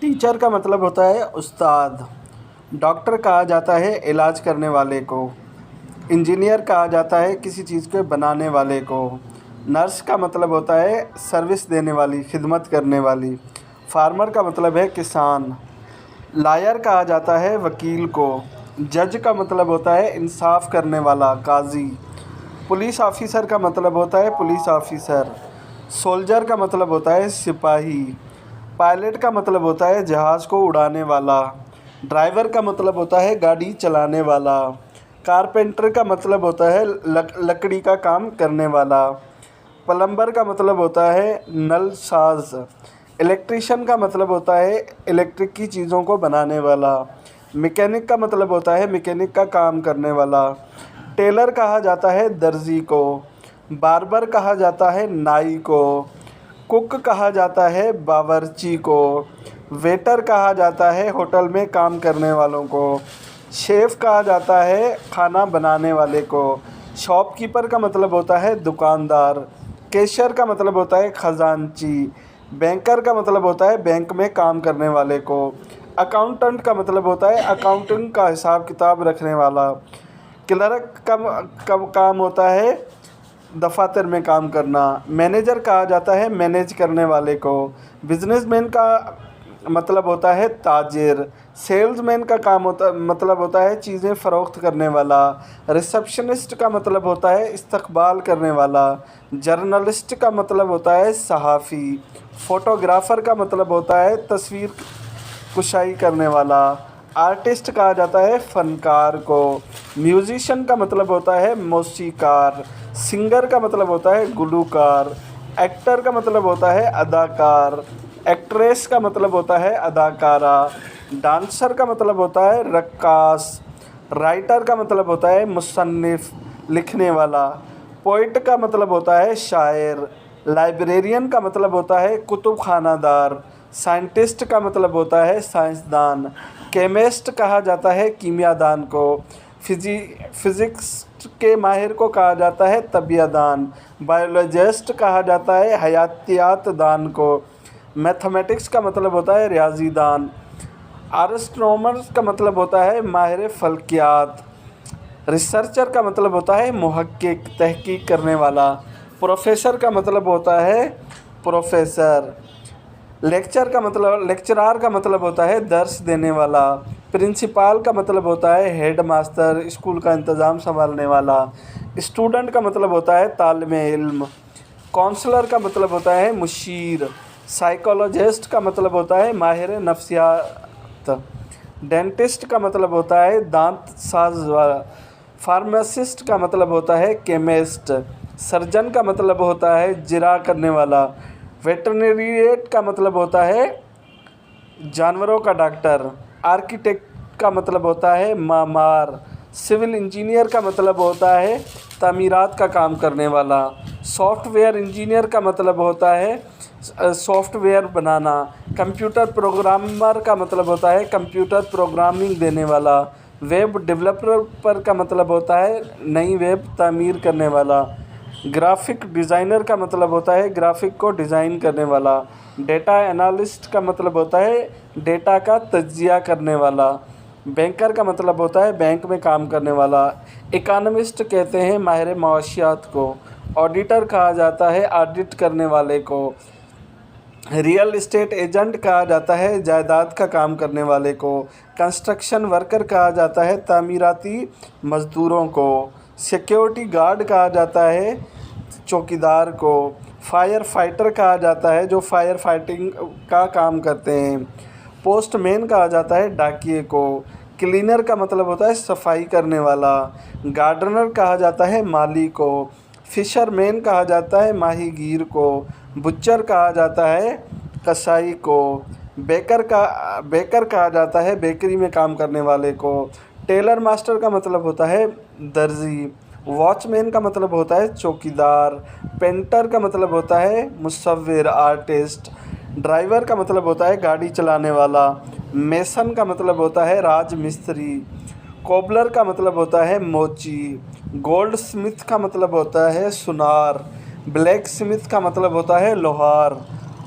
Teacher کا مطلب ہوتا ہے استاد۔ ڈاکٹر کہا جاتا ہے علاج کرنے والے کو۔ انجینئر کہا جاتا ہے کسی چیز کو بنانے والے کو۔ نرس کا مطلب ہوتا ہے سروس دینے والی، خدمت کرنے والی۔ فارمر کا مطلب ہے کسان۔ لائر کہا جاتا ہے وکیل کو۔ جج کا مطلب ہوتا ہے انصاف کرنے والا، قاضی۔ پولیس آفیسر کا مطلب ہوتا ہے پولیس آفیسر۔ سولجر کا مطلب ہوتا ہے سپاہی۔ پائلٹ کا مطلب ہوتا ہے جہاز کو اڑانے والا۔ ڈرائیور کا مطلب ہوتا ہے گاڑی چلانے والا۔ کارپینٹر کا مطلب ہوتا ہے لکڑی کا کام کرنے والا۔ پلمبر کا مطلب ہوتا ہے نل ساز۔ الیکٹریشین کا مطلب ہوتا ہے الیکٹرک کی چیزوں کو بنانے والا۔ میکینک کا مطلب ہوتا ہے میکینک کا کام کرنے والا۔ ٹیلر کہا جاتا ہے درزی کو۔ باربر کہا جاتا ہے نائی کو۔ کک کہا جاتا ہے باورچی کو۔ ویٹر کہا جاتا ہے ہوٹل میں کام کرنے والوں کو۔ شیف کہا جاتا ہے کھانا بنانے والے کو۔ شاپ کیپر کا مطلب ہوتا ہے دکاندار۔ کیشیئر کا مطلب ہوتا ہے خزانچی۔ بینکر کا مطلب ہوتا ہے بینک میں کام کرنے والے کو۔ اکاؤنٹنٹ کا مطلب ہوتا ہے اکاؤنٹنگ کا حساب کتاب رکھنے والا۔ کلرک کا کام ہوتا ہے دفاتر میں کام کرنا۔ مینیجر کہا جاتا ہے مینیج کرنے والے کو۔ بزنس مین کا مطلب ہوتا ہے تاجر۔ سیلز مین کا مطلب ہوتا ہے چیزیں فروخت کرنے والا۔ ریسپشنسٹ کا مطلب ہوتا ہے استقبال کرنے والا۔ جرنلسٹ کا مطلب ہوتا ہے صحافی۔ فوٹوگرافر کا مطلب ہوتا ہے تصویر کشائی کرنے والا۔ آرٹسٹ کہا جاتا ہے فنکار کو۔ میوزیشین کا مطلب ہوتا ہے موسیقار۔ سنگر کا مطلب ہوتا ہے گلوکار۔ ایکٹر کا مطلب ہوتا ہے اداکار۔ ایکٹریس کا مطلب ہوتا ہے اداکارہ۔ ڈانسر کا مطلب ہوتا ہے رقاص۔ رائٹر کا مطلب ہوتا ہے مصنف، لکھنے والا۔ پوئٹ کا مطلب ہوتا ہے شاعر۔ لائبریرین کا مطلب ہوتا ہے کتب خانہ دار۔ سائنٹسٹ کا مطلب ہوتا ہے سائنسدان۔ کیمسٹ کہا جاتا ہے کیمیا دان کو۔ فزکس کے ماہر کو کہا جاتا ہے طبیعیات دان۔ بایولوجسٹ کہا جاتا ہے حیاتیات دان کو۔ میتھمیٹکس کا مطلب ہوتا ہے ریاضی دان۔ آسٹرونامر کا مطلب ہوتا ہے ماہر فلکیات۔ ریسرچر کا مطلب ہوتا ہے محقق، تحقیق کرنے والا۔ پروفیسر کا مطلب ہوتا ہے پروفیسر۔ لیکچرار کا مطلب ہوتا ہے درس دینے والا۔ پرنسپال کا مطلب ہوتا ہے ہیڈ ماسٹر، اسکول کا انتظام سنبھالنے والا۔ اسٹوڈنٹ کا مطلب ہوتا ہے طالب علم۔ کونسلر کا مطلب ہوتا ہے مشیر۔ سائیکالوجسٹ کا مطلب ہوتا ہے ماہر نفسیات۔ ڈینٹسٹ کا مطلب ہوتا ہے دانت ساز والا۔ فارماسسٹ کا مطلب ہوتا ہے کیمسٹ۔ سرجن کا مطلب ہوتا ہے جراح کرنے والا۔ ویٹرنریٹ کا مطلب ہوتا ہے جانوروں کا ڈاکٹر۔ آرکیٹیکٹ کا مطلب ہوتا ہے معمار۔ سول انجینئر کا مطلب ہوتا ہے تعمیرات کا کام کرنے والا۔ سافٹ ویئر انجینئر کا مطلب ہوتا ہے soft where banana. Computer programmer کا مطلب ہوتا ہے کمپیوٹر پروگرامنگ دینے والا۔ ویب ڈیولپر کا مطلب ہوتا ہے نئی ویب تعمیر کرنے والا۔ گرافک ڈیزائنر کا مطلب ہوتا ہے گرافک کو ڈیزائن کرنے والا۔ ڈیٹا انالسٹ کا مطلب ہوتا ہے ڈیٹا کا تجزیہ کرنے والا۔ بینکر کا مطلب ہوتا ہے بینک میں کام کرنے والا۔ اکانومسٹ کہتے ہیں ماہر معاشیات کو۔ آڈیٹر کہا جاتا ہے آڈٹ کرنے والے کو۔ ریئل اسٹیٹ ایجنٹ کہا جاتا ہے جائیداد کا کام کرنے والے کو۔ کنسٹرکشن ورکر کہا جاتا ہے تعمیراتی مزدوروں کو۔ سیکیورٹی گارڈ کہا جاتا ہے چوکیدار کو۔ فائر فائٹر کہا جاتا ہے جو فائر فائٹنگ کا کام کرتے ہیں۔ پوسٹ مین کہا جاتا ہے ڈاکیے کو۔ کلینر کا مطلب ہوتا ہے صفائی کرنے والا۔ گارڈنر کہا جاتا ہے مالی کو۔ فشر مین کہا جاتا ہے ماہی گیر کو۔ بچر کہا جاتا ہے کسائی کو۔ بیکر کہا جاتا ہے بیکری میں کام کرنے والے کو۔ ٹیلر ماسٹر کا مطلب ہوتا ہے درزی۔ واچ مین کا مطلب ہوتا ہے چوکیدار۔ پینٹر کا مطلب ہوتا ہے مصور، آرٹسٹ۔ ڈرائیور کا مطلب ہوتا ہے گاڑی چلانے والا۔ میسن کا مطلب ہوتا ہے راج مستری۔ کوبلر کا مطلب ہوتا ہے موچی۔ گولڈ سمتھ کا مطلب ہوتا ہے سونار۔ بلیک سمتھ کا مطلب ہوتا ہے لوہار۔